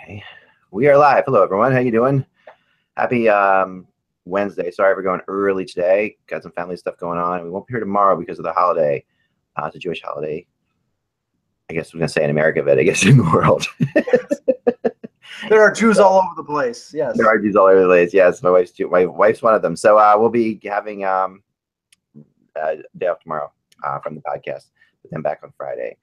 Okay, we are live. Hello, everyone. How you doing? Happy Wednesday. Sorry for going early today. Got some family stuff going on. We won't be here tomorrow because of the holiday. It's a Jewish holiday. I guess we're gonna say in America, but I guess in the world. There are Jews all over the place. Yes, there are Jews all over the place. Yes, my wife's one of them. So we'll be having day off tomorrow from the podcast, but then back on Friday.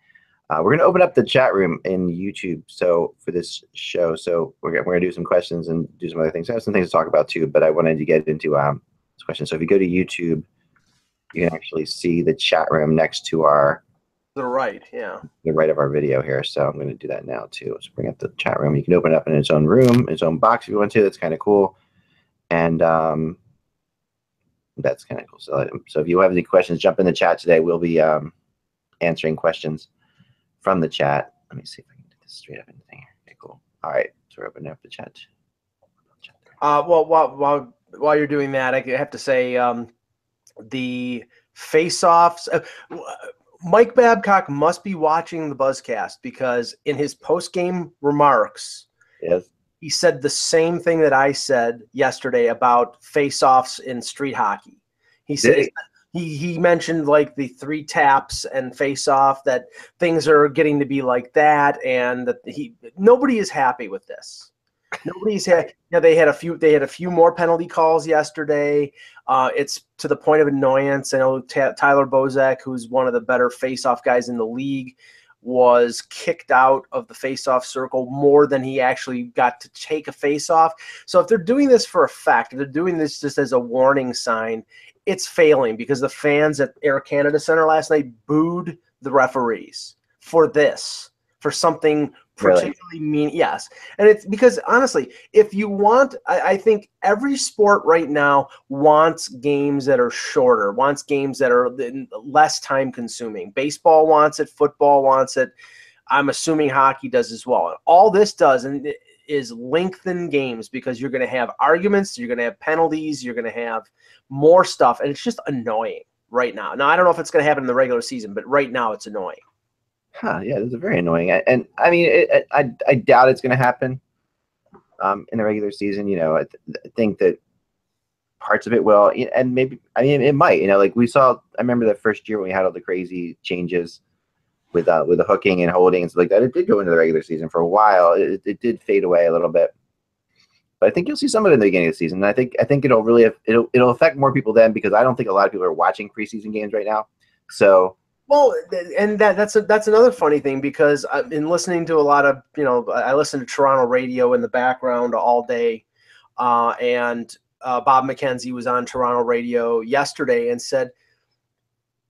We're going to open up the chat room in YouTube for this show. So we're going to do some questions and do some other things. I have some things to talk about too, but I wanted to get into this question. So if you go to YouTube, you can actually see the chat room next to the right of our video here. So I'm going to do that now too. Let's bring up the chat room. You can open it up in its own room, its own box if you want to. That's kind of cool. And that's kind of cool. So if you have any questions, jump in the chat today. We'll be answering questions from the chat. Let me see if I can do this straight up in the thing here. Okay, cool. All right, so we're opening up the chat. Well, while you're doing that, I have to say the face-offs. Mike Babcock must be watching the Buzzcast because in his post-game remarks, yes, he said the same thing that I said yesterday about face-offs in street hockey. He said he mentioned like the 3 taps and face-off, that things are getting to be like that, and that nobody is happy with this. Nobody's had. They had a few more penalty calls yesterday. It's to the point of annoyance. I know Tyler Bozak, who's one of the better face-off guys in the league, was kicked out of the face-off circle more than he actually got to take a face-off. So if they're doing this for effect, if they're doing this just as a warning sign, it's failing, because the fans at Air Canada Center last night booed the referees for something particularly mean. Yes. And it's because, honestly, if you want, I think every sport right now wants games that are shorter, wants games that are less time consuming. Baseball wants it. Football wants it. I'm assuming hockey does as well. And all this does is lengthen games, because you're going to have arguments, you're going to have penalties, you're going to have more stuff, and it's just annoying right now. Now, I don't know if it's going to happen in the regular season, but right now it's annoying. Yeah, this is very annoying. And I mean, I doubt it's going to happen in the regular season. I think that parts of it will, and maybe, I mean, it might. Like we saw, I remember the first year when we had all the crazy changes with the hooking and holding and stuff like that. It did go into the regular season for a while. It did fade away a little bit, but I think you'll see some of it in the beginning of the season. And I think it'll really it'll affect more people then, because I don't think a lot of people are watching preseason games right now. So. Well, and that's another funny thing, because I've been listening to a lot of, I listen to Toronto radio in the background all day, and Bob McKenzie was on Toronto radio yesterday and said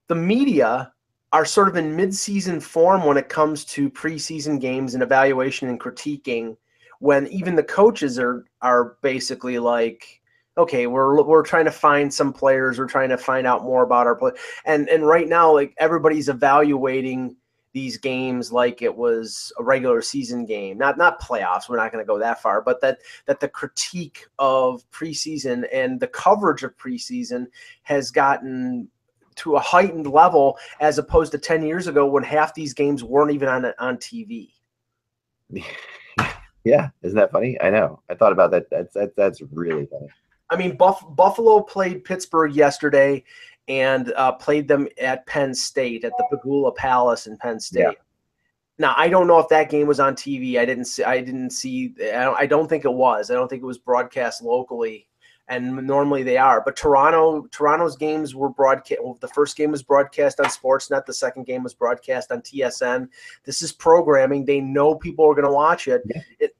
the media are sort of in mid-season form when it comes to preseason games and evaluation and critiquing, when even the coaches are basically like, okay, we're trying to find some players. We're trying to find out more about our play. And right now, like, everybody's evaluating these games like it was a regular season game, not playoffs. We're not going to go that far, but that the critique of preseason and the coverage of preseason has gotten to a heightened level, as opposed to 10 years ago when half these games weren't even on TV. Yeah, isn't that funny? I know. I thought about that. That's really funny. I mean, Buffalo played Pittsburgh yesterday, and played them at Penn State, at the Pagula Palace in Penn State. Yeah. Now, I don't know if that game was on TV. I didn't see. I don't think it was. I don't think it was broadcast locally, and normally they are. But Toronto's games were broadcast. Well, the first game was broadcast on Sportsnet. The second game was broadcast on TSN. This is programming. They know people are going to watch it,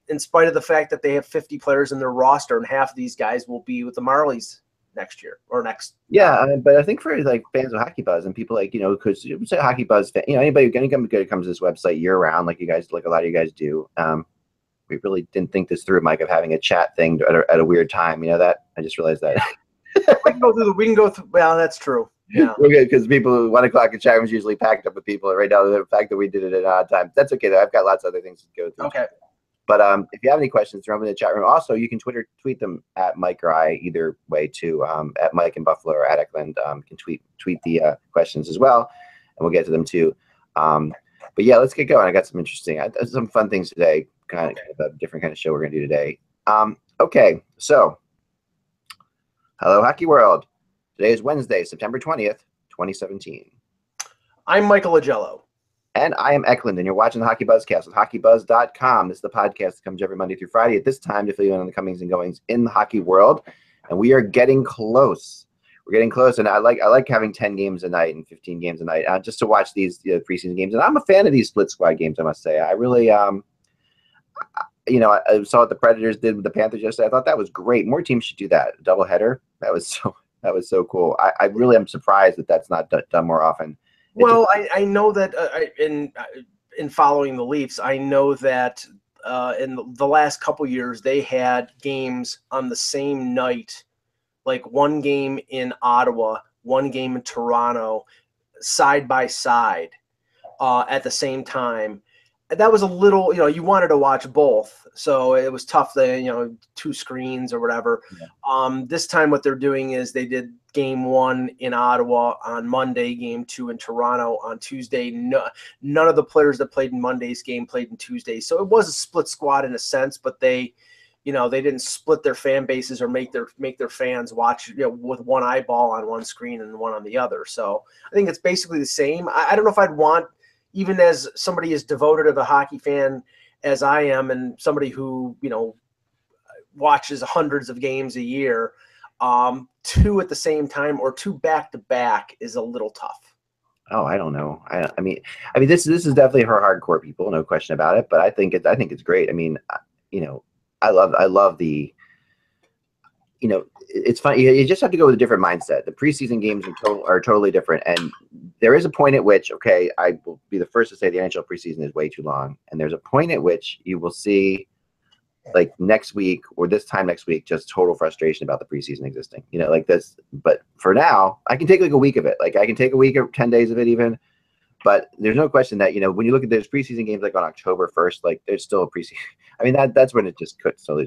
in spite of the fact that they have 50 players in their roster, and half of these guys will be with the Marlies next year or next. Yeah, but I think for like fans of Hockey Buzz and people like, because you say Hockey Buzz fan, anybody who comes to this website year round, like you guys, like a lot of you guys do. We really didn't think this through, Mike, of having a chat thing at a weird time. That I just realized that. we can go through. Well, that's true. Yeah, we're good, because people 1 o'clock, the chat room's usually packed up with people. Right now, the fact that we did it at odd time, that's okay though. I've got lots of other things to go through. Okay. But if you have any questions, throw them in the chat room. Also, you can tweet them at Mike or I, either way too. At Mike in Buffalo or at Eklund, you can tweet the questions as well, and we'll get to them too. But yeah, let's get going. I got some fun things today. kind of a different kind of show we're going to do today. Okay, so hello, Hockey World. Today is Wednesday, September 20th, 2017. I'm Michael Agello. And I am Eklund, and you're watching the Hockey Buzzcast with HockeyBuzz.com. This is the podcast that comes every Monday through Friday at this time to fill you in on the comings and goings in the hockey world. And we are getting close. We're getting close, and I like having 10 games a night and 15 games a night just to watch these preseason games. And I'm a fan of these split squad games, I must say. I really, I saw what the Predators did with the Panthers yesterday. I thought that was great. More teams should do that. A doubleheader. That was so cool. I really am surprised that that's not done more often. Well, I know that in following the Leafs, I know that in the last couple years they had games on the same night, like one game in Ottawa, one game in Toronto, side by side at the same time. That was a little, you wanted to watch both, so it was tough. Two screens or whatever. Yeah. This time, what they're doing is they did game one in Ottawa on Monday, game two in Toronto on Tuesday. None of the players that played in Monday's game played in Tuesday, so it was a split squad in a sense. But they didn't split their fan bases or make their fans watch with one eyeball on one screen and one on the other. So I think it's basically the same. I don't know if I'd want. Even as somebody as devoted of a hockey fan as I am, and somebody who watches hundreds of games a year, two at the same time or two back to back is a little tough. Oh, I don't know. I mean, this is definitely for hardcore people, no question about it. But I think it's great. I mean, I love the. It's funny. You just have to go with a different mindset. The preseason games are totally different, and there is a point at which, okay, I will be the first to say the NHL preseason is way too long, and there's a point at which you will see, like next week or this time next week, just total frustration about the preseason existing. Like this. But for now, I can take like a week of it. Like I can take a week or 10 days of it even. But there's no question that, when you look at those preseason games like on October 1st, like there's still a preseason. I mean, that's when it just could. So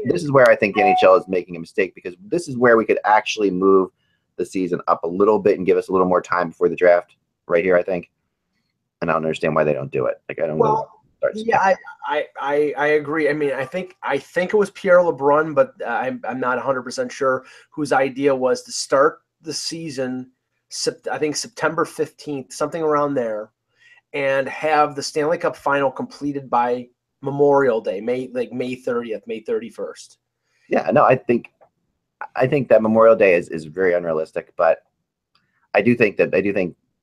this is where I think the NHL is making a mistake, because this is where we could actually move the season up a little bit and give us a little more time before the draft right here, I think. And I don't understand why they don't do it. Like, I don't know. Yeah, I agree. I mean, I think it was Pierre LeBrun, but I'm not 100% sure, whose idea was to start the season I think September 15th, something around there, and have the Stanley Cup final completed by Memorial Day, May 30th, May 31st. Yeah, no, I think that Memorial Day is very unrealistic, but I do think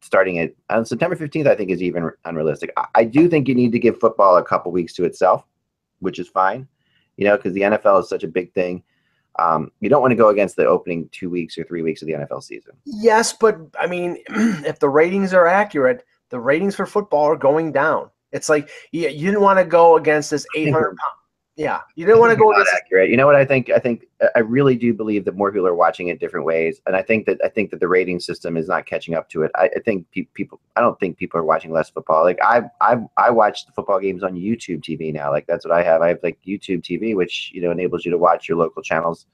starting it on September 15th, I think is even unrealistic. I do think you need to give football a couple weeks to itself, which is fine, because the NFL is such a big thing. You don't want to go against the opening 2 weeks or 3 weeks of the NFL season. Yes, but I mean, if the ratings are accurate, the ratings for football are going down. It's like you didn't want to go against this 800 pound. Yeah, you didn't want to go against accurate. You know what I think? I really do believe that more people are watching it different ways, and I think that the rating system is not catching up to it. I think people. I don't think people are watching less football. Like I watch the football games on YouTube TV now. Like that's what I have. I have like YouTube TV, which enables you to watch your local channels.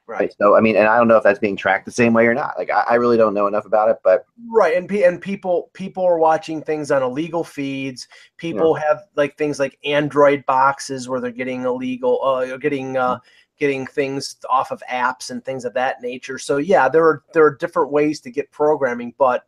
Right. So I mean, and I don't know if that's being tracked the same way or not. Like I really don't know enough about it, but right. And people are watching things on illegal feeds. People have like things like Android boxes where they're getting getting things off of apps and things of that nature. So yeah, there are different ways to get programming, but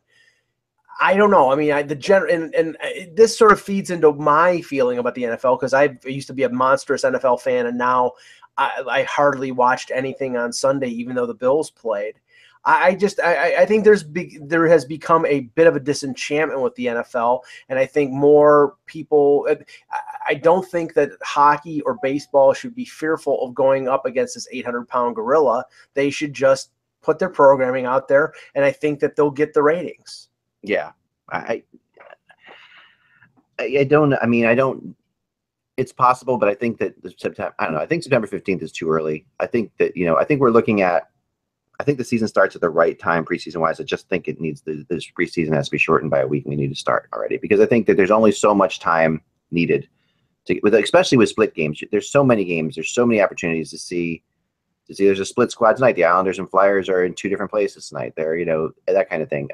I don't know. I mean, and this sort of feeds into my feeling about the NFL, because I used to be a monstrous NFL fan, and now I hardly watched anything on Sunday, even though the Bills played. I think there has become a bit of a disenchantment with the NFL, and I think more people. I don't think that hockey or baseball should be fearful of going up against this 800-pound gorilla. They should just put their programming out there, and I think that they'll get the ratings. Yeah, I don't. I mean, I don't. It's possible, but I think that September. I don't know. I think September 15th is too early. I think that I think we're looking at. I think the season starts at the right time preseason wise. I just think it needs this preseason has to be shortened by a week. And we need to start already, because I think that there's only so much time needed especially with split games. There's so many games. There's so many opportunities to see. There's a split squad tonight. The Islanders and Flyers are in two different places tonight. There, that kind of thing.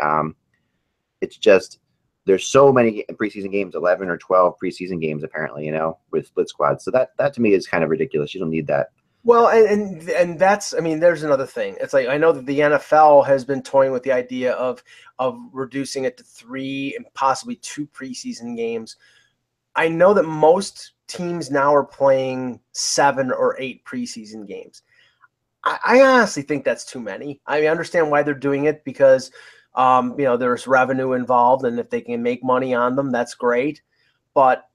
It's just there's so many preseason games, 11 or 12 preseason games apparently, you know, with split squads. So that to me is kind of ridiculous. You don't need that. Well, and that's, I mean, there's another thing. It's like, I know that the NFL has been toying with the idea of reducing it to 3 and possibly 2 preseason games. I know that most teams now are playing 7 or 8 preseason games. I honestly think that's too many. I understand why they're doing it because, you know, there's revenue involved, and if they can make money on them, that's great. But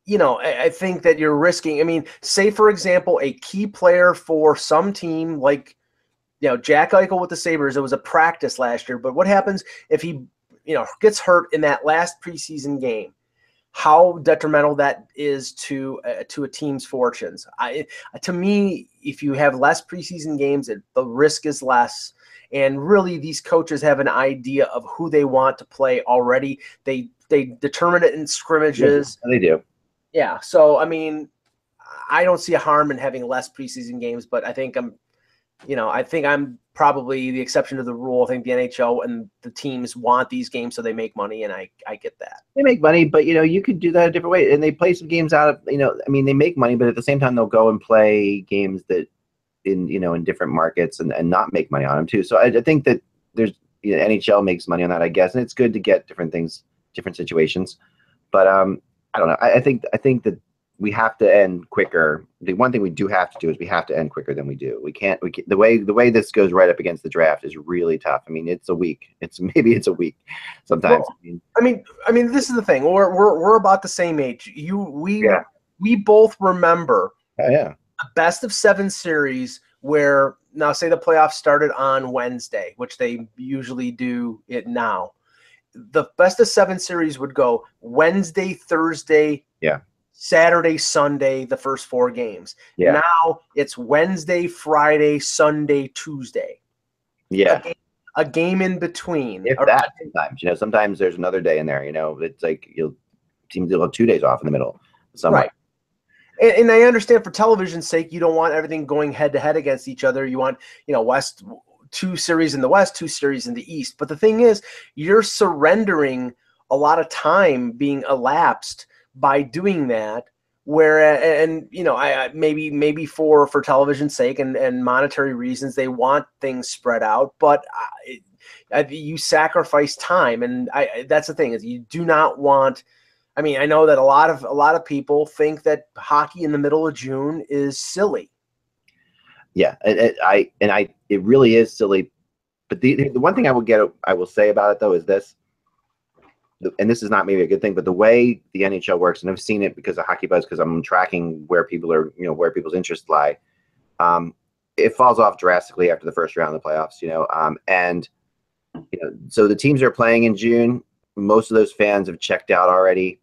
you know, I think that you're risking. I mean, say, for example, a key player for some team like, you know, Jack Eichel with the Sabres, it was a practice last year. But what happens if he, you know, gets hurt in that last preseason game? How detrimental that is to a team's fortunes. To me, if you have less preseason games, the risk is less. And really, these coaches have an idea of who they want to play already. They determine it in scrimmages. Yeah, they do. Yeah, so I mean, I don't see a harm in having less preseason games, but I think I'm probably the exception to the rule. I think the NHL and the teams want these games so they make money, and I get that. They make money, but you know, you could do that a different way. And they play some games out of, you know, I mean, they make money, but at the same time, they'll go and play games that in different markets and not make money on them too. So I think that there's, you know, NHL makes money on that, I guess, and it's good to get different things, different situations. But I don't know. I think that we have to end quicker. The one thing we do have to do is we have to end quicker than we do. We can't the way this goes right up against the draft is really tough. I mean, it's a week. Maybe it's a week sometimes. Well, I mean, this is the thing. We're about the same age. We both remember a best of 7 series where, now say the playoffs started on Wednesday, which they usually do it now. The best of 7 series would go Wednesday, Thursday, Saturday, Sunday, the first 4 games. Yeah. Now it's Wednesday, Friday, Sunday, Tuesday. Yeah. A game in between. If that, sometimes, you know, sometimes there's another day in there, you know, it's like teams will have 2 days off in the middle. Somewhere. Right. And I understand for television's sake, you don't want everything going head to head against each other. You want, you know, 2 series in the West, 2 series in the East. But the thing is, you're surrendering a lot of time being elapsed by doing that. And you know, I maybe for television's sake and monetary reasons, they want things spread out. But you sacrifice time, and that's the thing, is you do not want. I mean, I know that a lot of people think that hockey in the middle of June is silly. Yeah, it really is silly. But the one thing I will say about it though is this, and this is not maybe a good thing, but the way the NHL works, and I've seen it because of Hockey Buzz, because I'm tracking where people are, you know, where people's interests lie. It falls off drastically after the first round of the playoffs, you know, and you know, so the teams are playing in June. Most of those fans have checked out already.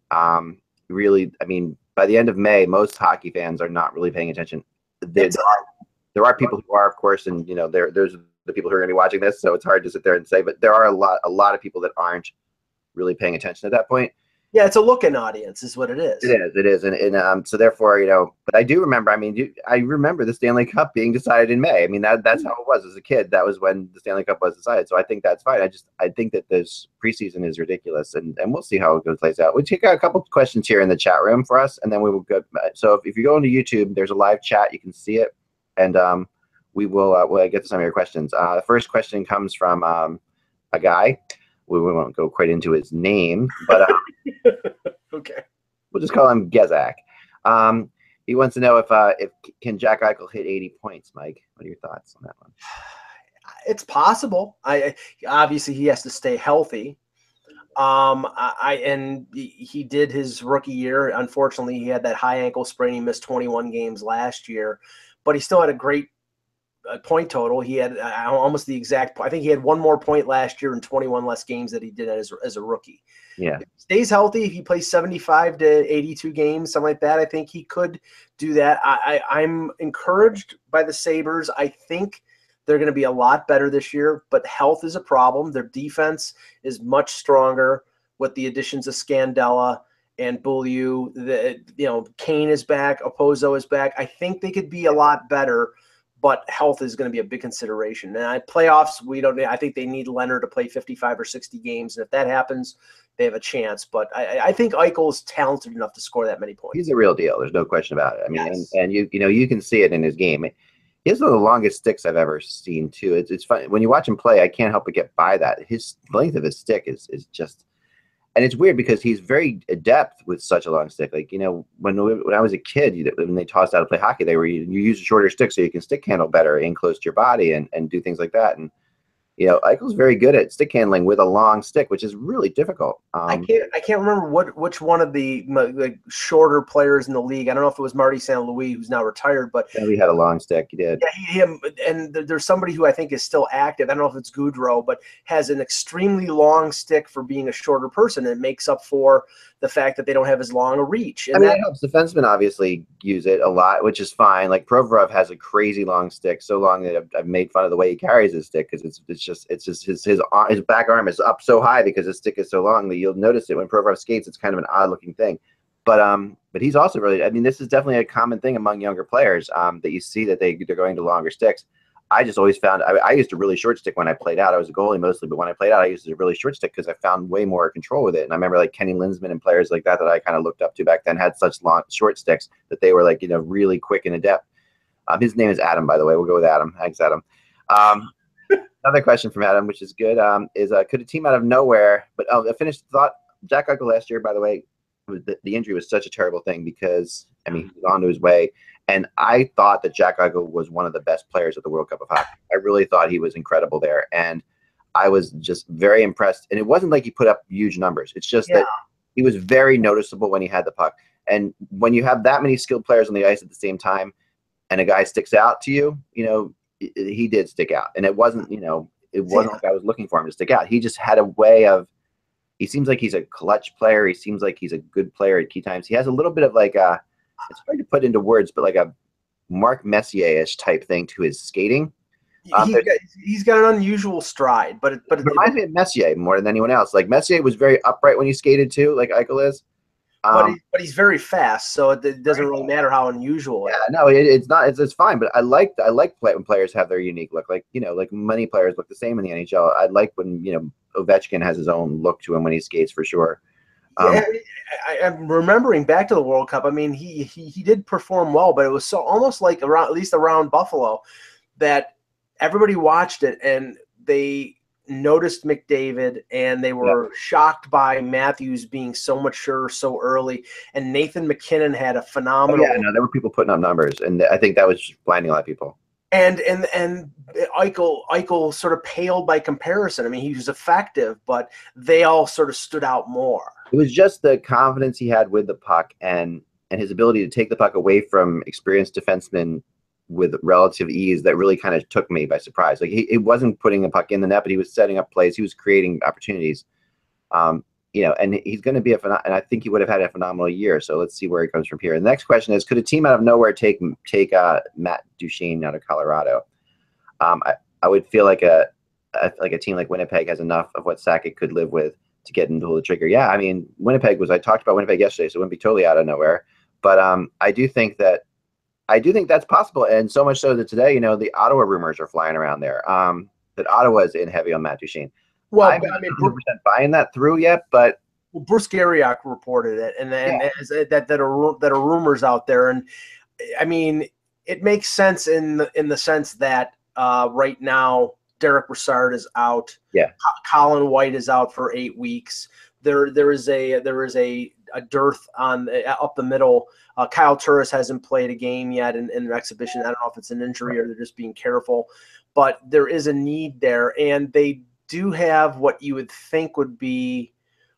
Really, I mean, by the end of May, most hockey fans are not really paying attention. There are people who are, of course, and you know, there's the people who are going to be watching this, so it's hard to sit there and say, but there are a lot of people that aren't really paying attention at that point. Yeah, it's a look-in audience, is what it is. It is, and so therefore, you know. But I do remember. I mean, I remember the Stanley Cup being decided in May. I mean, that's how it was as a kid. That was when the Stanley Cup was decided. So I think that's fine. I think that this preseason is ridiculous, and we'll see how it plays out. We'll take out a couple of questions here in the chat room for us, and then we will go. So if you go into YouTube, there's a live chat. You can see it, and we will we'll get to some of your questions. The first question comes from a guy. We won't go quite into his name, but okay, we'll just call him Gezak. He wants to know if can Jack Eichel hit 80 points, Mike? What are your thoughts on that one? It's possible. Obviously he has to stay healthy. And he did his rookie year. Unfortunately, he had that high ankle sprain. He missed 21 games last year, but he still had a great point total. He had almost the exact. I think he had 1 more point last year and 21 less games that he did as a rookie. Yeah, if he stays healthy, if he plays 75 to 82 games, something like that, I think he could do that. I'm encouraged by the Sabres. I think they're going to be a lot better this year, but health is a problem. Their defense is much stronger with the additions of Scandella and Beaulieu. Kane is back. Oppozo is back. I think they could be a lot better. but health is going to be a big consideration. And playoffs, I think they need Leonard to play 55 or 60 games, and if that happens, they have a chance. But I think Eichel is talented enough to score that many points. He's a real deal. There's no question about it. I mean, Yes. and you know, you can see it in his game. He has one of the longest sticks I've ever seen, too. It's fun. When you watch him play, I can't help but get by that. His length of his stick is just – and it's weird because he's very adept with such a long stick. Like, you know, when I was a kid, when they taught us how to play hockey, you use a shorter stick so you can stick handle better in close to your body and do things like that. And you know, Eichel's very good at stick handling with a long stick, which is really difficult. I can't remember which one of the shorter players in the league. I don't know if it was Marty St. Louis, who's now retired, but yeah, he had a long stick. He did. Yeah, him. And there's somebody who I think is still active. I don't know if it's Goudreau, but has an extremely long stick for being a shorter person. And it makes up for the fact that they don't have as long a reach. And that helps. Defensemen obviously use it a lot, which is fine. Like Provorov has a crazy long stick, so long that I've made fun of the way he carries his stick because it's just his back arm is up so high because his stick is so long that you'll notice it when Provorov skates. It's kind of an odd looking thing, but he's also really. I mean, this is definitely a common thing among younger players that you see that they're going to longer sticks. I just always found I used a really short stick when I played out. I was a goalie mostly, but when I played out, I used a really short stick because I found way more control with it. And I remember like Kenny Linsman and players like that I kind of looked up to back then had such long short sticks that they were like, you know, really quick and adept. His name is Adam, by the way. We'll go with Adam. Thanks, Adam. Another question from Adam, which is good, is could a team out of nowhere? But I finished thought Jack Eichel last year, by the way, the injury was such a terrible thing because I mean he was on to his way. And I thought that Jack Eichel was one of the best players at the World Cup of Hockey. I really thought he was incredible there. And I was just very impressed. And it wasn't like he put up huge numbers. It's just that he was very noticeable when he had the puck. And when you have that many skilled players on the ice at the same time and a guy sticks out to you, you know, he did stick out. And it wasn't, you know, it wasn't like I was looking for him to stick out. He just had a way of – he seems like he's a clutch player. He seems like he's a good player at key times. He has a little bit of like a – it's hard to put into words, but like a Mark Messier-ish type thing to his skating. He's got an unusual stride, but it reminds me of Messier more than anyone else. Like Messier was very upright when he skated too, like Eichel is. But he's very fast, so it doesn't really matter how unusual. Yeah, no, it's not. It's fine. But I like when players have their unique look. Like you know, like many players look the same in the NHL. I like when you know Ovechkin has his own look to him when he skates for sure. I'm remembering back to the World Cup. I mean, he did perform well, but it was so almost like at least around Buffalo, that everybody watched it and they noticed McDavid and they were shocked by Matthews being so mature so early. And Nathan McKinnon had a phenomenal. Oh, yeah, no, there were people putting up numbers, and I think that was just blinding a lot of people. And Eichel sort of paled by comparison. I mean, he was effective, but they all sort of stood out more. It was just the confidence he had with the puck and his ability to take the puck away from experienced defensemen with relative ease that really kind of took me by surprise. Like he wasn't putting the puck in the net, but he was setting up plays. He was creating opportunities. You know, and he's going to be and I think he would have had a phenomenal year. So let's see where he comes from here. And the next question is, could a team out of nowhere take Matt Duchene out of Colorado? I would feel like a team like Winnipeg has enough of what Sakic could live with to get into the trigger. Yeah, I mean, I talked about Winnipeg yesterday, so it wouldn't be totally out of nowhere. But I do think that's possible, and so much so that today, you know, the Ottawa rumors are flying around there. That Ottawa is in heavy on Matt Duchene. Well, I'm not 100% buying that through yet, but Bruce Garriock reported it, and that are rumors out there, and I mean, it makes sense in the sense that right now Derek Brassard is out. Yeah, Colin White is out for 8 weeks. There is a dearth on up the middle. Kyle Turris hasn't played a game yet in an exhibition. I don't know if it's an injury or they're just being careful, but there is a need there, and they do have what you would think would be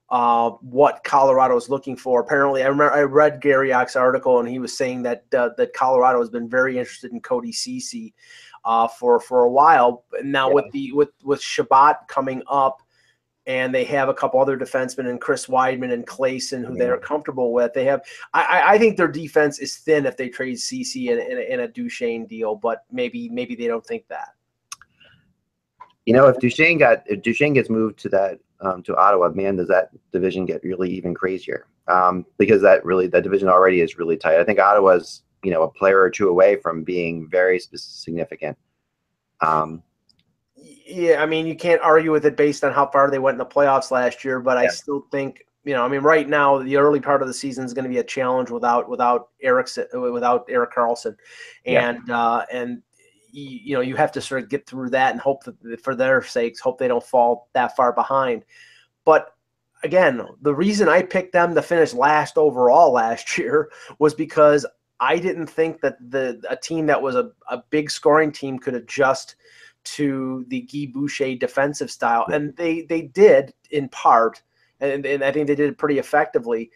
what Colorado is looking for. Apparently, I read Garriock's article, and he was saying that Colorado has been very interested in Cody Ceci for a while. Now with Shabbat coming up, and they have a couple other defensemen and Chris Weidman and Clayson who they're comfortable with. They have. I think their defense is thin if they trade Ceci in a Duchene deal, but maybe they don't think that. You know, if Duchene gets moved to that to Ottawa, man, does that division get really even crazier? Because that division already is really tight. I think Ottawa's a player or two away from being very significant. Yeah, I mean, you can't argue with it based on how far they went in the playoffs last year, but I still think, I mean, right now the early part of the season is going to be a challenge without Erik Karlsson, and you have to sort of get through that and hope that, for their sakes, hope they don't fall that far behind. But again, the reason I picked them to finish last overall last year was because I didn't think that a team that was a big scoring team could adjust to the Guy Boucher defensive style. And they did in part, and I think they did it pretty effectively.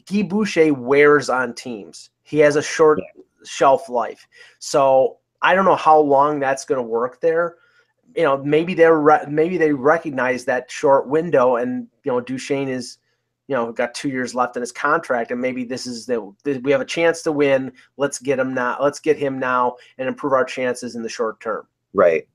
Guy Boucher wears on teams. He has a short shelf life. So I don't know how long that's going to work there. Maybe they recognize that short window, and Duchene is, got 2 years left in his contract, and maybe this is we have a chance to win. Let's get him now. Let's get him now and improve our chances in the short term. Right.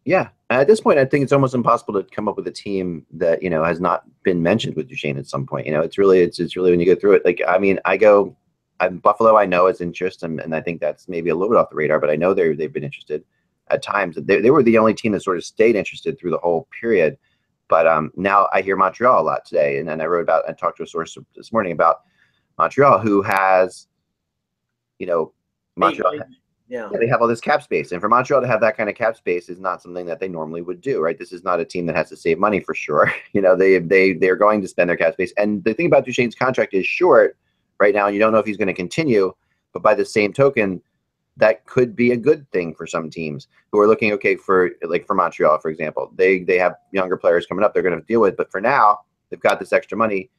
Yeah. And at this point, I think it's almost impossible to come up with a team that has not been mentioned with Duchene at some point. It's really when you go through it. Like, I mean, I'm Buffalo. I know it's interest, and I think that's maybe a little bit off the radar, but I know they've been interested at times. They were the only team that sort of stayed interested through the whole period. But now I hear Montreal a lot today, and then I talked to a source this morning about Montreal, who has, Montreal. Yeah, they have all this cap space, and for Montreal to have that kind of cap space is not something that they normally would do, right? This is not a team that has to save money for sure. They're going to spend their cap space, and the thing about Duchene's contract is short right now. You don't know if he's going to continue, but by the same token, that could be a good thing for some teams who are looking for Montreal, for example. They have younger players coming up they're going to deal with, but for now they've got this extra money,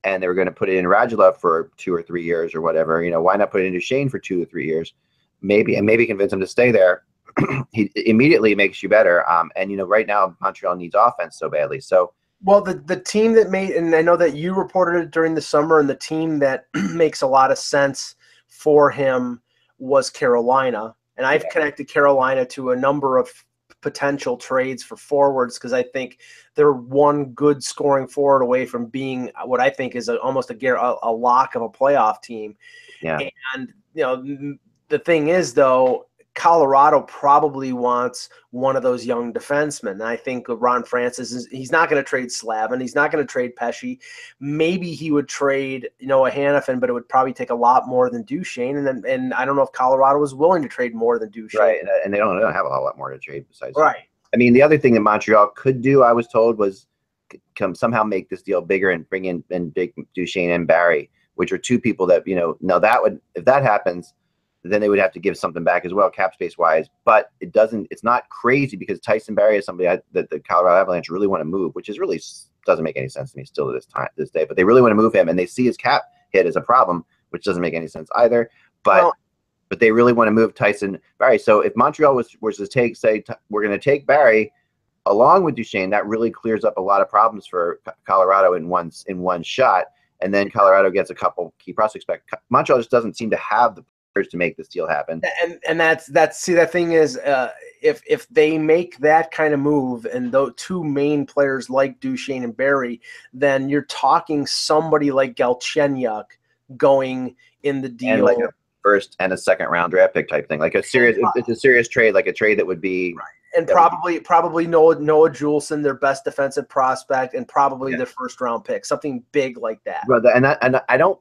and they were going to put it in Radulov for 2 or 3 years or whatever. Why not put it in Duchene for 2 or 3 years? Maybe convince him to stay there. He immediately makes you better. And right now Montreal needs offense so badly. So, well, the team that made, and I know that you reported it during the summer, and the team that makes a lot of sense for him was Carolina. And I've connected Carolina to a number of potential trades for forwards, because I think they're one good scoring forward away from being what I think is almost a lock of a playoff team. Yeah. And the thing is, though, Colorado probably wants one of those young defensemen. And I think Ron Francis he's not going to trade Slavin. He's not going to trade Pesce. Maybe he would trade, a Hanifin, but it would probably take a lot more than Duchene. And I don't know if Colorado was willing to trade more than Duchene. Right, and they don't have a whole lot more to trade besides. Right. I mean, the other thing that Montreal could do, I was told, was somehow make this deal bigger and bring in big Duchene and Barry, which are two people that now that would, if that happens, then they would have to give something back as well, cap space wise. But it's not crazy, because Tyson Barrie is somebody that the Colorado Avalanche really want to move, which is really doesn't make any sense to me still to this day. But they really want to move him, and they see his cap hit as a problem, which doesn't make any sense either. But they really want to move Tyson Barrie. So if Montreal was to say we're going to take Barrie along with Duchene, that really clears up a lot of problems for Colorado in one shot. And then Colorado gets a couple key prospects back. Montreal just doesn't seem to have the to make this deal happen. And that's the thing is, if they make that kind of move, and those two main players like Duchene and Barrie, then you're talking somebody like Galchenyuk going in the deal, and like a first and a second round draft pick type thing, like it's a serious trade, like a trade that would be right. And probably Noah Juleson, their best defensive prospect, and probably their first round pick, something big like that. And I don't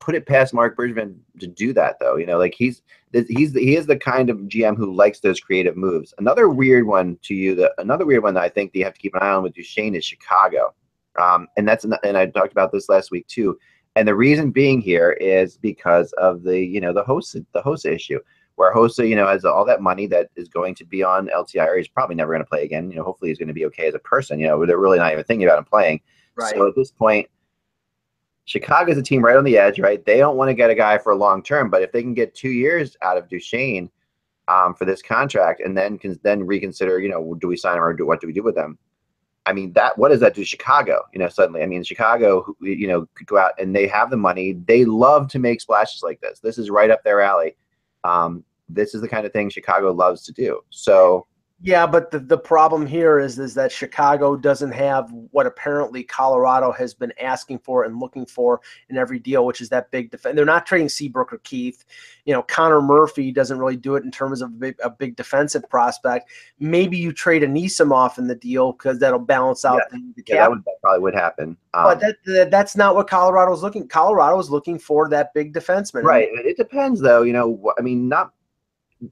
put it past Mark Bergevin to do that, though. He is the kind of GM who likes those creative moves. Another weird one that I think that you have to keep an eye on with Duchene is Chicago, and I talked about this last week too. And the reason being here is because of the Hossa issue, where Hossa has all that money that is going to be on LTI, or he's probably never going to play again. Hopefully he's going to be okay as a person. They're really not even thinking about him playing. Right. So at this point, Chicago's a team right on the edge, right? They don't want to get a guy for a long term, but if they can get 2 years out of Duchene for this contract, and then reconsider, do we sign him, or what do we do with them? I mean, what does that do to Chicago? Suddenly, I mean, Chicago, could go out, and they have the money. They love to make splashes like this. This is right up their alley. This is the kind of thing Chicago loves to do. So Yeah, but the problem here is that Chicago doesn't have what apparently Colorado has been asking for and looking for in every deal, which is that big defense. They're not trading Seabrook or Keith. Connor Murphy doesn't really do it in terms of a big defensive prospect. Maybe you trade Anisimov in the deal because that'll balance out the cap. That probably would happen. But that's not what Colorado's looking. Colorado's looking for that big defenseman. Right. It depends, though. I mean, not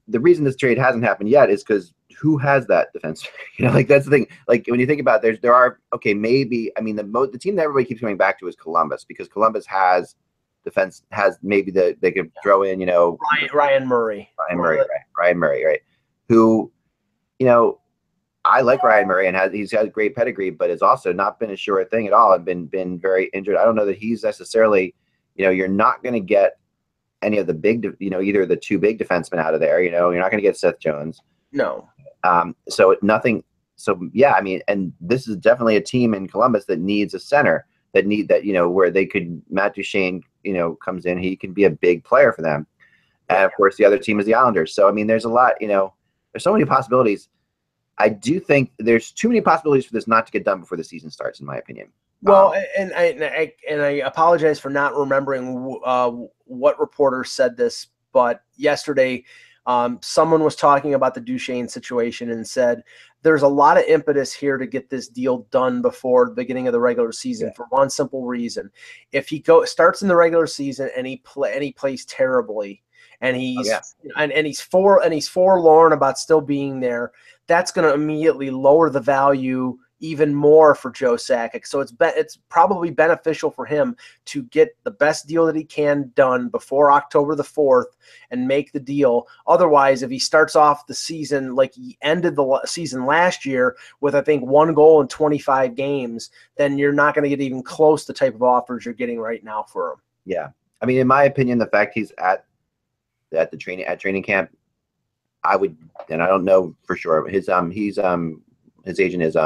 the reason this trade hasn't happened yet is because who has that defense? That's the thing. Like when you think about it, there are maybe. I mean, the team that everybody keeps coming back to is Columbus because Columbus has defense maybe they could throw in Ryan Murray, right? Who, I like Ryan Murray and he's had great pedigree, but has also not been a sure thing at all and been very injured. I don't know that he's necessarily. You're not going to get any of the big, either the two big defensemen out of there. You're not going to get Seth Jones. No. So nothing. So yeah, I mean, and this is definitely a team in Columbus that needs a center where they could Matt Duchene, comes in. He can be a big player for them. And of course, the other team is the Islanders. So I mean, there's a lot. There's so many possibilities. I do think there's too many possibilities for this not to get done before the season starts, in my opinion. Well, and I apologize for not remembering what reporter said this, but yesterday someone was talking about the Duchene situation and said there's a lot of impetus here to get this deal done before the beginning of the regular season for one simple reason. If he starts in the regular season and he plays terribly and he's forlorn about still being there, that's going to immediately lower the value even more for Joe Sakic. So it's probably beneficial for him to get the best deal that he can done before October the 4th and make the deal. Otherwise, if he starts off the season like he ended the season last year with, I think, 1 goal in 25 games, then you're not going to get even close to the type of offers you're getting right now for him. Yeah. I mean, in my opinion, the fact he's at training camp, I would, and I don't know for sure, his agent is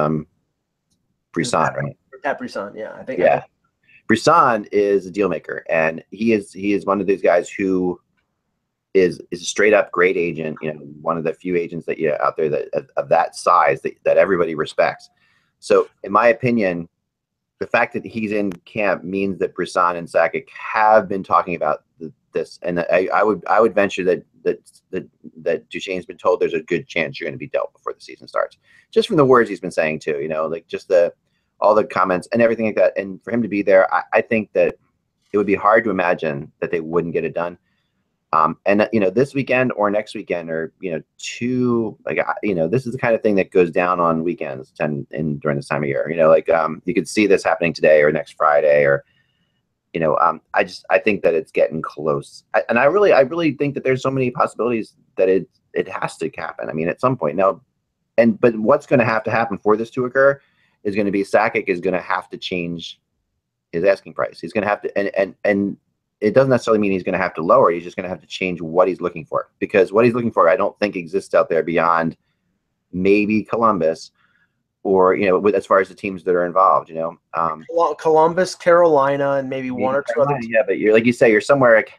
Brisson, right? Brisson, yeah. I think. Yeah. Brisson is a deal maker, and he is one of these guys who is a straight up great agent. One of the few agents that out there that of that size that everybody respects. So, in my opinion, the fact that he's in camp means that Brisson and Sakic have been talking about this, and I would venture that Duchene's been told there's a good chance you're going to be dealt before the season starts, just from the words he's been saying too. Like just all the comments and everything like that, and for him to be there, I think that it would be hard to imagine that they wouldn't get it done. And this weekend or next weekend or this is the kind of thing that goes down on weekends and during this time of year. You could see this happening today or next Friday or. I think that it's getting close, and I really think that there's so many possibilities that it has to happen. I mean, at some point now, but what's going to have to happen for this to occur is going to be Sakic is going to have to change his asking price. He's going to have to, and it doesn't necessarily mean he's going to have to lower it. He's just going to have to change what he's looking for, because what he's looking for, I don't think exists out there beyond maybe Columbus. Or as far as the teams that are involved, Columbus, Carolina, and maybe one or two other teams. Yeah, but like you say, you're somewhere. Like,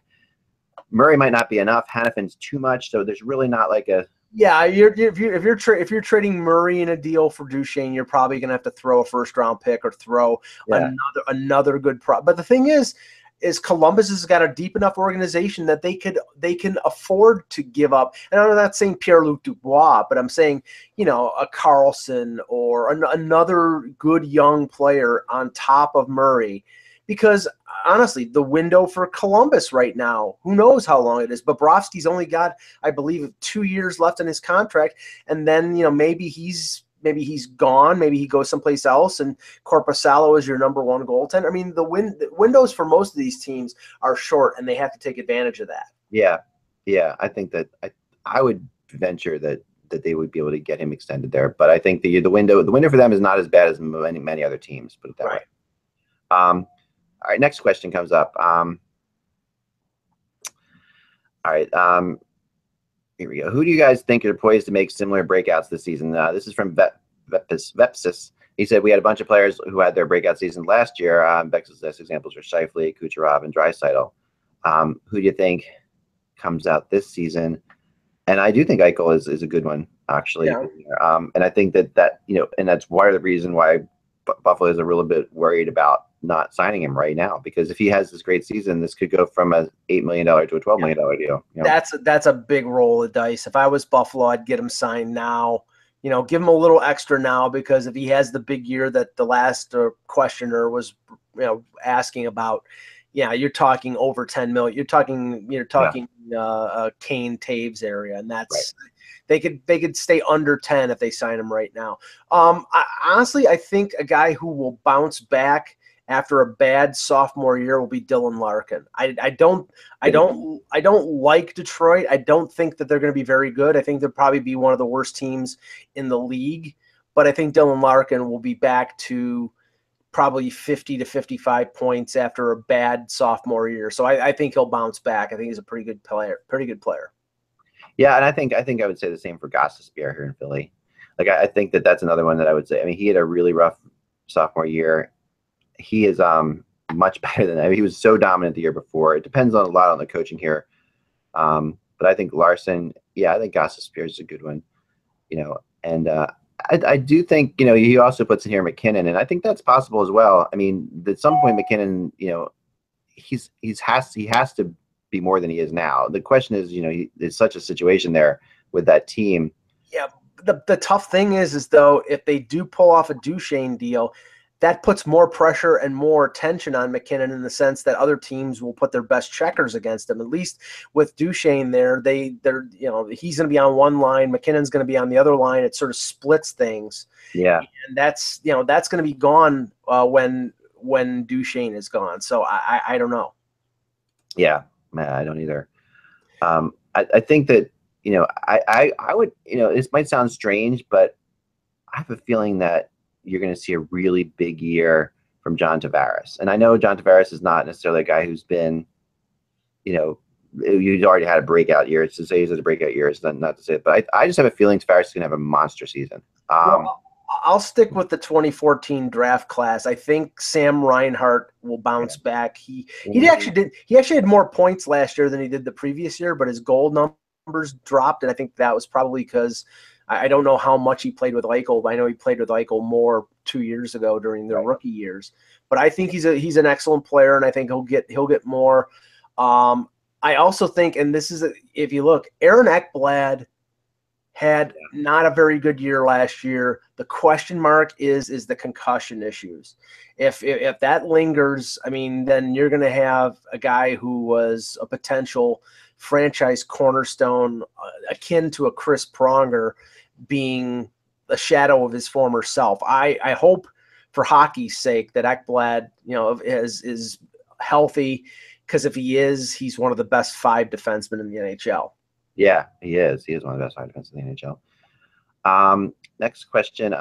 Murray might not be enough. Hannafin's too much, so there's really not like a. Yeah, if you're trading Murray in a deal for Duchene, you're probably going to have to throw a first-round pick or throw another good But the thing is Columbus has got a deep enough organization that they can afford to give up. And I'm not saying Pierre-Luc Dubois, but I'm saying, a Carlson or another good young player on top of Murray. Because honestly, the window for Columbus right now, who knows how long it is. Bobrovsky's only got, I believe, 2 years left in his contract. And then, maybe he's gone. Maybe he goes someplace else, and Korpisalo is your number one goaltender. I mean, the windows for most of these teams are short, and they have to take advantage of that. Yeah. I think that I would venture that they would be able to get him extended there, but I think the window for them is not as bad as many other teams. Put it that way. All right. Next question comes up. All right. Here we go. Who do you guys think are poised to make similar breakouts this season? This is from Vepsis. He said, we had a bunch of players who had their breakout season last year. Vepsis' examples are Scheifele, Kucherov, and Draisaitl. Who do you think comes out this season? And I do think Eichel is a good one. actually. And I think that and that's part of the reason why Buffalo is a little bit worried about not signing him right now, because if he has this great season, this could go from a $8 million to a $12 million deal. That's a big roll of dice. If I was Buffalo, I'd get him signed now. Give him a little extra now, because if he has the big year that the last questioner was, asking about, you're talking over 10 million. You're talking Kane Taves area, and that's they could stay under 10 if they sign him right now. Honestly, I think a guy who will bounce back after a bad sophomore year will be Dylan Larkin. I don't like Detroit. I don't think that they're going to be very good. I think they'll probably be one of the worst teams in the league. But I think Dylan Larkin will be back to probably 50 to 55 points after a bad sophomore year. So I think he'll bounce back. I think he's a pretty good player. Yeah, and I think I would say the same for Gostisbehere here in Philly. Like I think that's another one that I would say. I mean, he had a really rough sophomore year. He is much better than that. He was so dominant the year before. It depends on a lot on the coaching here. But I think Larson, I think Gostisbehere is a good one. And I do think, he also puts in here McKinnon, and I think that's possible as well. I mean, at some point McKinnon, he has to be more than he is now. The question is, there's such a situation there with that team. Yeah, the tough thing is though, if they do pull off a Duchene deal, that puts more pressure and more tension on McKinnon, in the sense that other teams will put their best checkers against him. At least with Duchene there, he's going to be on one line, McKinnon's going to be on the other line. It sort of splits things. Yeah. And that's going to be gone when Duchene is gone. So I don't know. Yeah, man, I don't either. I think that, I would, this might sound strange, but I have a feeling that you're going to see a really big year from John Tavares. And I know John Tavares is not necessarily a guy who's been, he's already had a breakout year. To say he's had a breakout year is not to say it, but I just have a feeling Tavares is going to have a monster season. I'll stick with the 2014 draft class. I think Sam Reinhart will bounce back. He actually had more points last year than he did the previous year, but his goal numbers dropped. And I think that was probably because I don't know how much he played with Eichel, but I know he played with Eichel more 2 years ago during their rookie years. But I think he's an excellent player, and I think he'll get more. I also think, and this is if you look, Aaron Ekblad had not a very good year last year. The question mark is the concussion issues. If that lingers, I mean, then you're going to have a guy who was a potential franchise cornerstone, akin to a Chris Pronger, being a shadow of his former self. I hope for hockey's sake that Ekblad, is healthy, because if he is, he's one of the best 5 defensemen in the NHL. Yeah, he is. He is one of the best 5 defensemen in the NHL. Next question,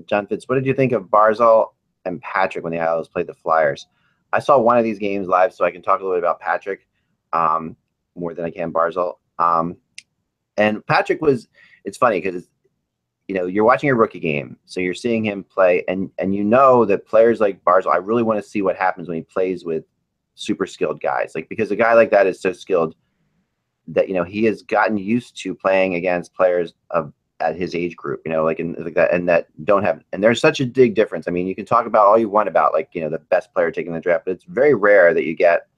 John Fitz, what did you think of Barzal and Patrick when the Isles played the Flyers? I saw one of these games live, so I can talk a little bit about Patrick more than I can Barzal. And Patrick it's funny because you're watching a rookie game, so you're seeing him play, and that players like Barzal, I really want to see what happens when he plays with super skilled guys, because a guy like that is so skilled that he has gotten used to playing against players at his age group, and that don't have, and there's such a big difference. I mean, you can talk about all you want about the best player taking the draft, but it's very rare that you get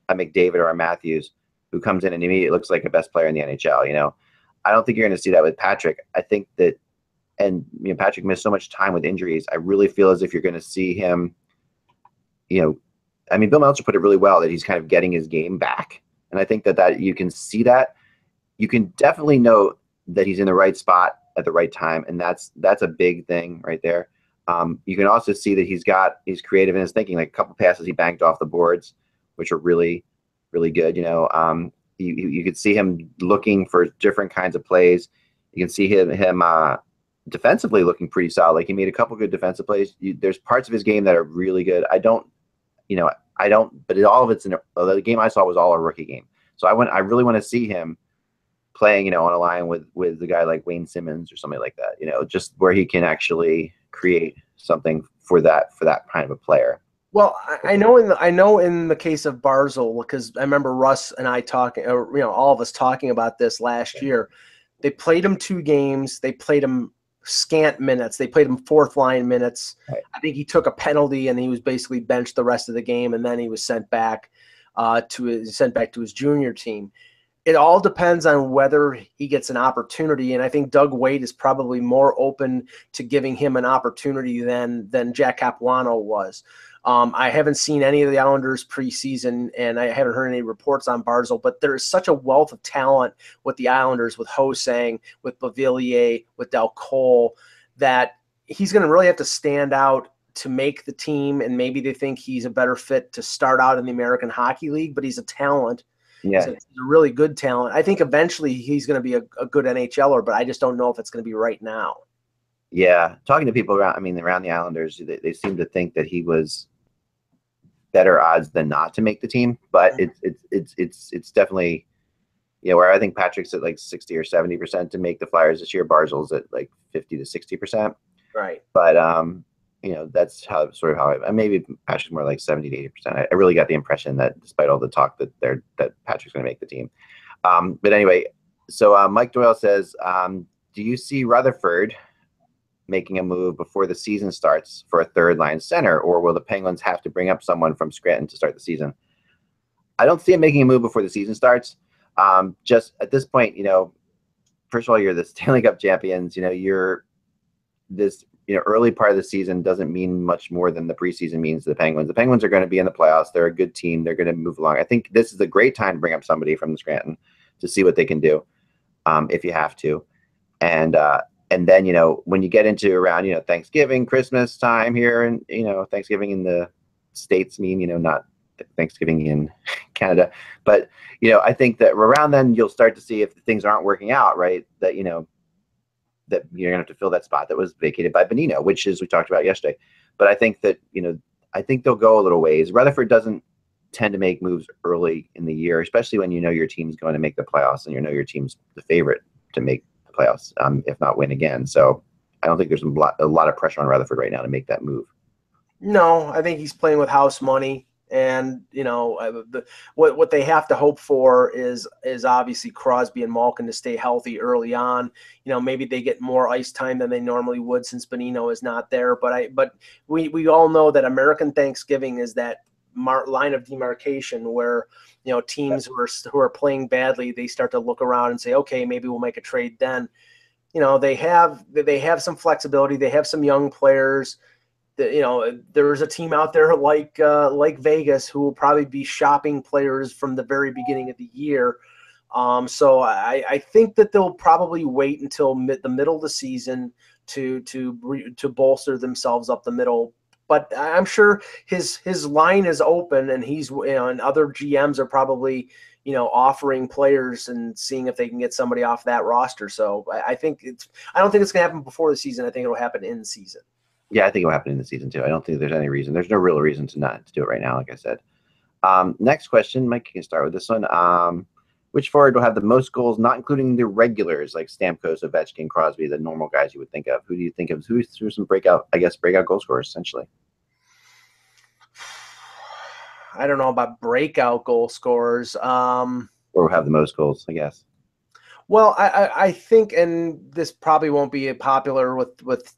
a McDavid or a Matthews who comes in and immediately looks like a best player in the NHL. I don't think you're going to see that with Patrick. I think that, and Patrick missed so much time with injuries. I really feel as if you're going to see him, I mean, Bill Meltzer put it really well that he's kind of getting his game back. And I think that you can see that. You can definitely know that he's in the right spot at the right time. And that's a big thing right there. You can also see that he's creative in his thinking, like a couple passes he banked off the boards, which are really, really good. You could see him looking for different kinds of plays. You can see him defensively looking pretty solid. He made a couple good defensive plays. There's parts of his game that are really good. But all of it's the game I saw was all a rookie game. So I really want to see him playing, on a line with the guy like Wayne Simmons or somebody like that, just where he can actually create something for that kind of a player. Well, I know in the case of Barzal, because I remember Russ and I talking, all of us talking about this last year, They played him 2 games. They played him scant minutes. They played him 4th line minutes. Right. I think he took a penalty and he was basically benched the rest of the game, and then he was sent back to his junior team. It all depends on whether he gets an opportunity, and I think Doug Weight is probably more open to giving him an opportunity than Jack Capuano was. I haven't seen any of the Islanders preseason, and I haven't heard any reports on Barzal, but there is such a wealth of talent with the Islanders, with Ho-Sang, with Beauvillier, with Del Cole, that he's going to really have to stand out to make the team, and maybe they think he's a better fit to start out in the American Hockey League, but he's a talent. Yeah. He's a really good talent. I think eventually he's going to be a good NHLer, but I just don't know if it's going to be right now. Yeah. Talking to people around the Islanders, they seem to think that he was better odds than not to make the team, but it's definitely, where I think Patrick's at like 60 or 70% to make the Flyers this year. Barzal's at like 50 to 60%. Right. But that's how maybe Patrick's more like 70 to 80%. I really got the impression that despite all the talk that Patrick's going to make the team. But anyway, so Mike Doyle says, do you see Rutherford making a move before the season starts for a 3rd-line center, or will the Penguins have to bring up someone from Scranton to start the season? I don't see him making a move before the season starts. Just at this point, first of all, you're the Stanley Cup champions. You're this early part of the season doesn't mean much more than the preseason means to the Penguins. The Penguins are going to be in the playoffs. They're a good team. They're going to move along. I think this is a great time to bring up somebody from the Scranton to see what they can do, if you have to. And then, when you get into around, Thanksgiving, Christmas time here, and, Thanksgiving in the States not Thanksgiving in Canada. But, I think that around then you'll start to see if things aren't working out, right, that, that you're going to have to fill that spot that was vacated by Bonino, which is we talked about yesterday. But I think that, I think they'll go a little ways. Rutherford doesn't tend to make moves early in the year, especially when your team's going to make the playoffs and your team's the favorite to make the playoffs, if not win again. So I don't think there's a lot of pressure on Rutherford right now to make that move. No, I think he's playing with house money. And, what they have to hope for is obviously Crosby and Malkin to stay healthy early on. Maybe they get more ice time than they normally would since Bonino is not there. But we all know that American Thanksgiving is that line of demarcation where, teams who are playing badly, they start to look around and say, okay, maybe we'll make a trade then. They have some flexibility. They have some young players. There's a team out there like Vegas who will probably be shopping players from the very beginning of the year. So I think that they'll probably wait until the middle of the season to bolster themselves up the middle. But I'm sure his line is open, and he's and other GMs are probably offering players and seeing if they can get somebody off that roster. So I don't think it's going to happen before the season. I think it'll happen in the season. Yeah, I think it will happen in the season too. I don't think there's any reason. There's no real reason to not to do it right now, like I said. Next question, Mike, you can start with this one. Which forward will have the most goals, not including the regulars like Stamkos, Ovechkin, Crosby, the normal guys you would think of? Who do you think of? Who's some breakout goal scorers, essentially? I don't know about breakout goal scorers. Or will have the most goals, I guess. Well, I think, and this probably won't be popular with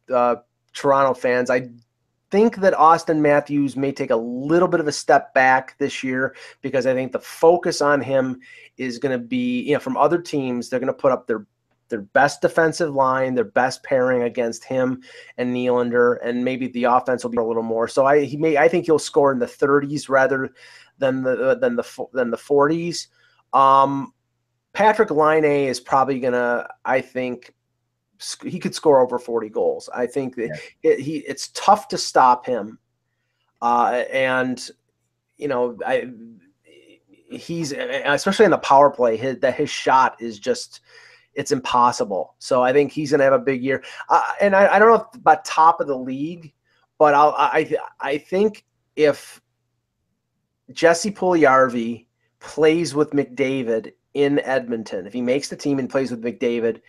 Toronto fans, I think that Austin Matthews may take a little bit of a step back this year because I think the focus on him is going to be, from other teams, they're going to put up their best defensive line, their best pairing against him and Nylander, and maybe the offense will be a little more. So I think he'll score in the 30s rather than the 40s. Patrick Laine is probably going to, I think, he could score over 40 goals. I think that it's tough to stop him. He's especially in the power play, his shot is just, it's impossible. So I think he's going to have a big year. And I don't know about top of the league, but I think if Jesse Puljujarvi plays with McDavid in Edmonton, if he makes the team and plays with McDavid,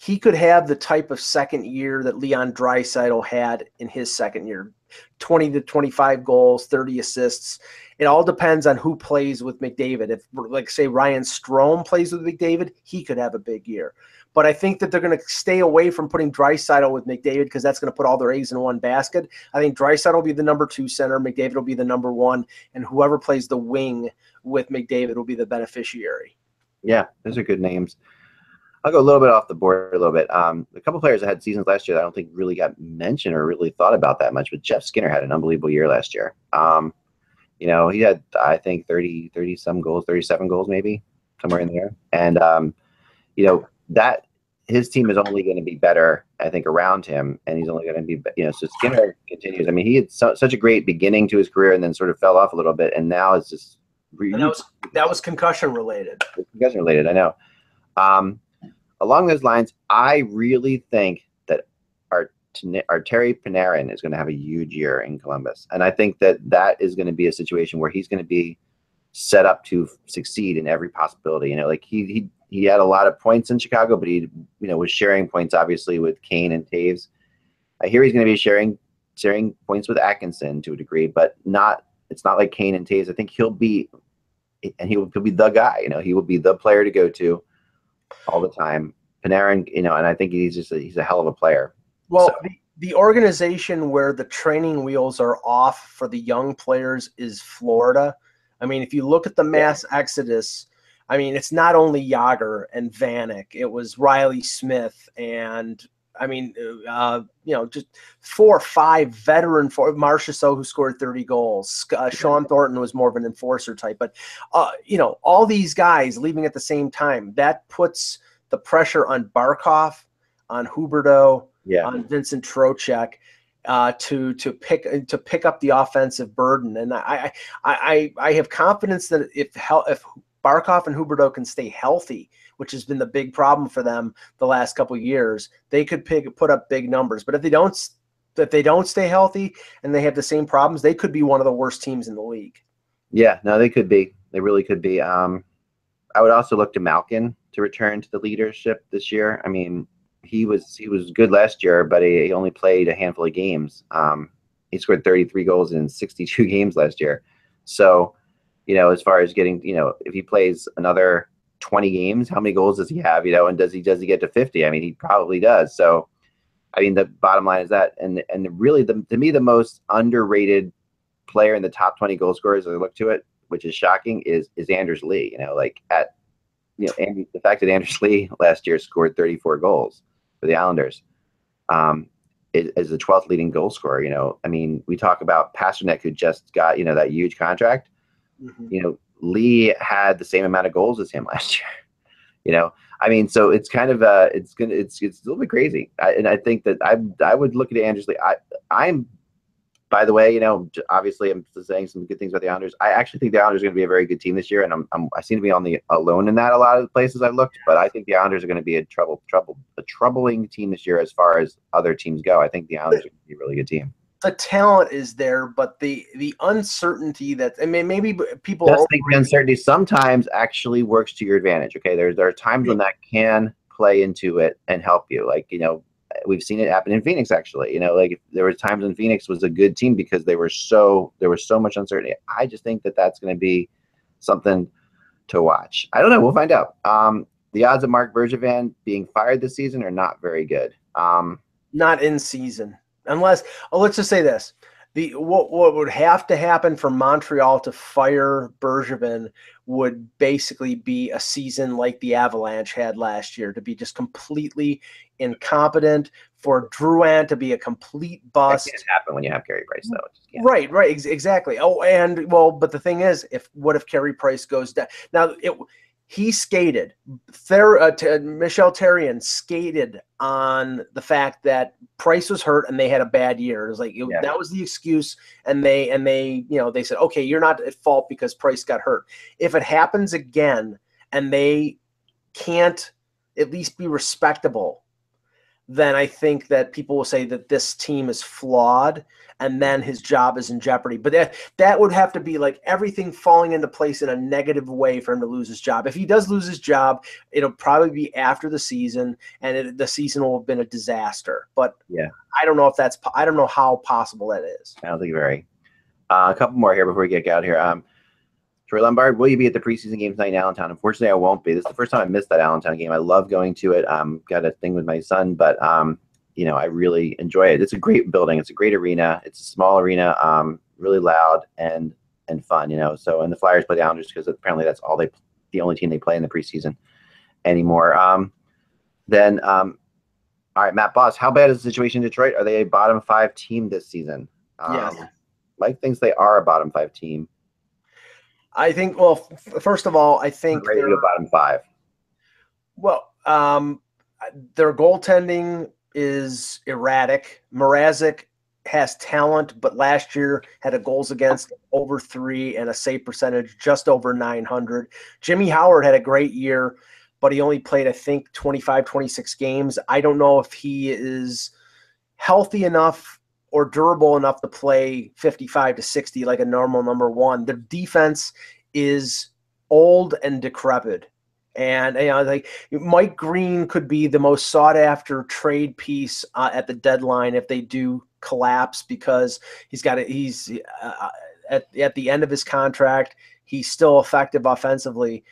he could have the type of second year that Leon Draisaitl had in his second year, 20 to 25 goals, 30 assists. It all depends on who plays with McDavid. If, like, say, Ryan Strome plays with McDavid, he could have a big year. But I think that they're going to stay away from putting Draisaitl with McDavid because that's going to put all their eggs in one basket. I think Draisaitl will be the number 2 center, McDavid will be the number 1, and whoever plays the wing with McDavid will be the beneficiary. Yeah, those are good names. I'll go a little bit off the board a little bit. A couple players that had seasons last year that I don't think really got mentioned or really thought about that much, but Jeff Skinner had an unbelievable year last year. He had, I think, 30-some goals, 37 goals maybe, somewhere in there. And, that his team is only going to be better, I think, around him, and he's only going to be, so Skinner continues. I mean, he had such a great beginning to his career and then sort of fell off a little bit, and now it's just really, and that was concussion related. Concussion related, I know. Along those lines, I really think that our Terry Panarin is going to have a huge year in Columbus, and I think that is going to be a situation where he's going to be set up to succeed in every possibility. Like he had a lot of points in Chicago, but he was sharing points obviously with Kane and Taves. I hear he's going to be sharing points with Atkinson to a degree, but it's not like Kane and Taves. I think he'll be the guy. He will be the player to go to all the time. Panarin, and I think he's a hell of a player. Well, so. The organization where the training wheels are off for the young players is Florida. I mean, if you look at the mass exodus, I mean, it's not only Yager and Vanek. It was Riley Smith and, I mean, just 4 or 5 veteran Marchessault, who scored 30 goals. Sean Thornton was more of an enforcer type. But, all these guys leaving at the same time, that puts the pressure on Barkov, on Huberdeau, on Vincent Trocheck to pick up the offensive burden. And I have confidence that if Barkov and Huberdeau can stay healthy, which has been the big problem for them the last couple of years, they could put up big numbers. But if they don't stay healthy and they have the same problems, they could be one of the worst teams in the league. Yeah, no, they could be. They really could be. I would also look to Malkin to return to the leadership this year. I mean, he was good last year, but he only played a handful of games. He scored 33 goals in 62 games last year. So, as far as getting, if he plays another 20 games, how many goals does he have? And does he get to 50? I mean, he probably does. So, I mean, the bottom line is that, and really, to me, the most underrated player in the top 20 goal scorers, as I look to it, which is shocking, is Anders Lee. And the fact that Anders Lee last year scored 34 goals for the Islanders is the 12th leading goal scorer. I mean, we talk about Pasternak, who just got that huge contract. Mm-hmm. Lee had the same amount of goals as him last year. I mean, so it's kind of it's a little bit crazy. I think that I would look at Anders Lee. I'm, by the way, obviously I'm saying some good things about the Islanders. I actually think the Islanders are going to be a very good team this year, and I seem to be alone in that a lot of the places I've looked. But I think the Islanders are going to be a troubling team this year as far as other teams go. I think the Islanders are going to be a really good team. The talent is there, but the uncertainty maybe people just think the uncertainty sometimes actually works to your advantage. Okay, there are times when that can play into it and help you. Like we've seen it happen in Phoenix. Actually, like there were times when Phoenix was a good team because there was so much uncertainty. I just think that that's going to be something to watch. I don't know. We'll find out. The odds of Mark Bergevin being fired this season are not very good. Not in season. Unless, let's just say this: what would have to happen for Montreal to fire Bergevin would basically be a season like the Avalanche had last year, to be just completely incompetent, for Drouin to be a complete bust. That can't happen when you have Carey Price, though. Right, exactly. Oh, and but the thing is, what if Carey Price goes down? Now he skated. Michel Therrien skated on the fact that Price was hurt and they had a bad year. It was like that was the excuse, and they said, okay, you're not at fault because Price got hurt. If it happens again and they can't at least be respectable, then I think that people will say that this team is flawed and then his job is in jeopardy. But that would have to be like everything falling into place in a negative way for him to lose his job. If he does lose his job, it'll probably be after the season, and the season will have been a disaster. But yeah, I don't know I don't know how possible that is. I don't think very. A couple more here before we get out here. Troy Lombard, will you be at the preseason game tonight in Allentown? Unfortunately, I won't be. This is the first time I missed that Allentown game. I love going to it. Got a thing with my son, but I really enjoy it. It's a great building. It's a great arena. It's a small arena, really loud and fun. So and the Flyers play down just because apparently that's the only team they play in the preseason anymore. All right, Matt Boss, how bad is the situation in Detroit? Are they a bottom 5 team this season? Yes. Mike thinks they are a bottom 5 team. I think, well, first of all, I think they're a bottom 5. Well, their goaltending is erratic. Mrazek has talent, but last year had a goals against over 3 and a save percentage just over 900. Jimmy Howard had a great year, but he only played, I think, 25, 26 games. I don't know if he is healthy enough or durable enough to play 55 to 60 like a normal number one. Their defense is old and decrepit. And like Mike Green could be the most sought after trade piece at the deadline if they do collapse, because he's at the end of his contract. He's still effective offensively.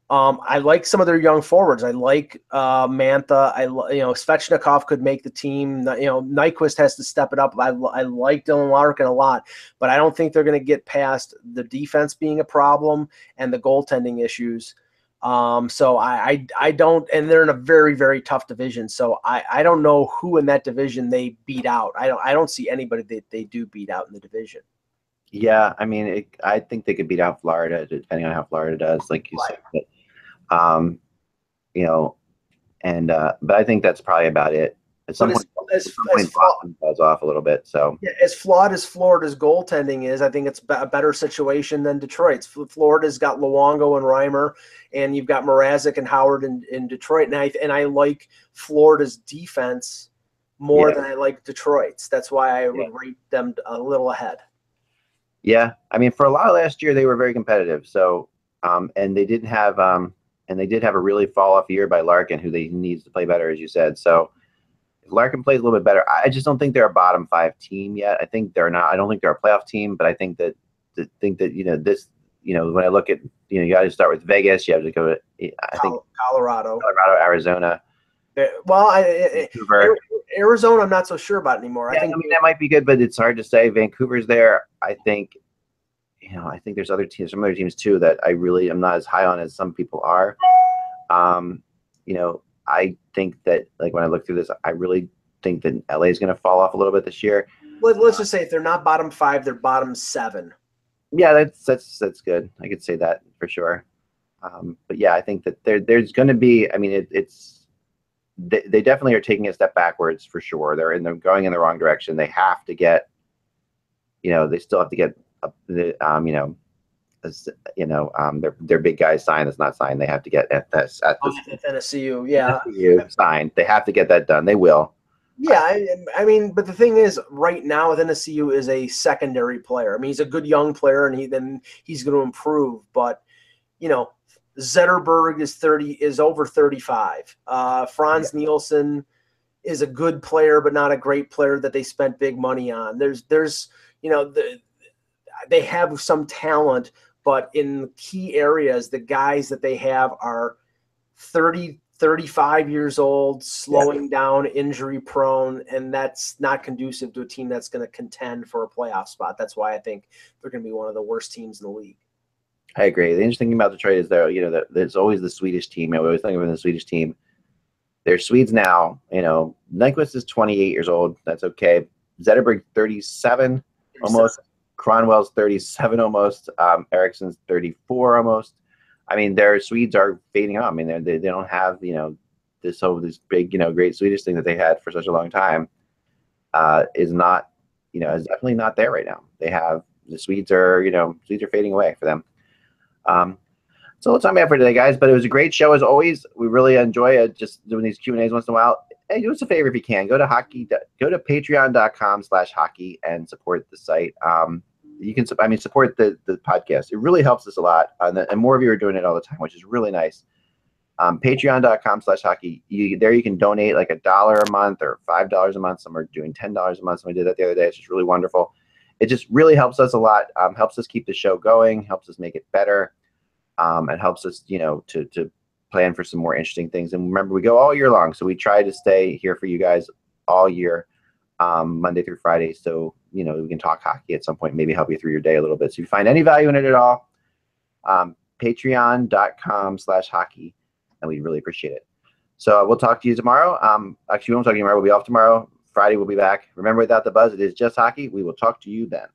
I like some of their young forwards. I like Mantha. Svechnikov could make the team. Nyquist has to step it up. I like Dylan Larkin a lot, but I don't think they're going to get past the defense being a problem and the goaltending issues. So I don't, and they're in a very, very tough division. So I don't know who in that division they beat out. I don't see anybody that they do beat out in the division. Yeah, I mean, I think they could beat out Florida, depending on how Florida does, like you said. But, but I think that's probably about it. At some point, Boston falls off a little bit. So yeah, as flawed as Florida's goaltending is, I think it's a better situation than Detroit's. Florida's got Luongo and Reimer, and you've got Mrazek and Howard in Detroit. And I like Florida's defense more than I like Detroit's. That's why I would rate them a little ahead. Yeah, I mean, for a lot of last year, they were very competitive. So, and they did have a really fall off year by Larkin, who he needs to play better, as you said. So, if Larkin plays a little bit better, I just don't think they're a bottom 5 team yet. I think they're not. I don't think they're a playoff team, but I think that when I look at you got to start with Vegas. You have to go to I think Colorado, Arizona. Well, Arizona, I'm not so sure about anymore. Yeah, I mean that might be good, but it's hard to say. Vancouver's there. I think there's some other teams too that I really am not as high on as some people are. I think that like when I look through this, I really think that LA is going to fall off a little bit this year. Let's just say if they're not bottom 5, they're bottom 7. Yeah, that's good. I could say that for sure. But yeah, I think that there's going to be. I mean, they definitely are taking a step backwards for sure. They're going in the wrong direction. They have to get. They still have to get their big guys signed. That's not signed. They have to get at NSCU, signed. They have to get that done. They will. Yeah, I mean, but the thing is, right now with NSCU is a secondary player. I mean, he's a good young player, and he's going to improve. But Zetterberg is over 35. Franz Nielsen is a good player, but not a great player that they spent big money on. They have some talent, but in key areas, the guys that they have are 30, 35 years old, slowing down, injury prone, and that's not conducive to a team that's going to contend for a playoff spot. That's why I think they're going to be one of the worst teams in the league. I agree. The interesting thing about Detroit is there's always the Swedish team. I always think of the Swedish team. They're Swedes now. Nyquist is 28 years old. That's okay. Zetterberg 37 almost. Cronwell's 37 almost. Ericsson's 34 almost. I mean, their Swedes are fading out. I mean, they don't have this big great Swedish thing that they had for such a long time. Is not is definitely not there right now. They have the Swedes are fading away for them. So that's all I have for today, guys. But it was a great show as always. We really enjoy it. Just doing these Q&As once in a while. Hey, do us a favor if you can. Go to patreon.com/hockey and support the site. You can, support the podcast. It really helps us a lot, and more of you are doing it all the time, which is really nice. Patreon.com/hockey. There you can donate like $1 a month or $5 a month. Some are doing $10 a month. Somebody did that the other day. It's just really wonderful. It just really helps us a lot. Helps us keep the show going. Helps us make it better. And helps us, to plan for some more interesting things. And remember, we go all year long, so we try to stay here for you guys all year, Monday through Friday. So we can talk hockey at some point, maybe help you through your day a little bit. So if you find any value in it at all, patreon.com/hockey. And we'd really appreciate it. So we'll talk to you tomorrow. Actually, we won't talk to you tomorrow. We'll be off tomorrow. Friday, we'll be back. Remember, without the buzz, it is just hockey. We will talk to you then.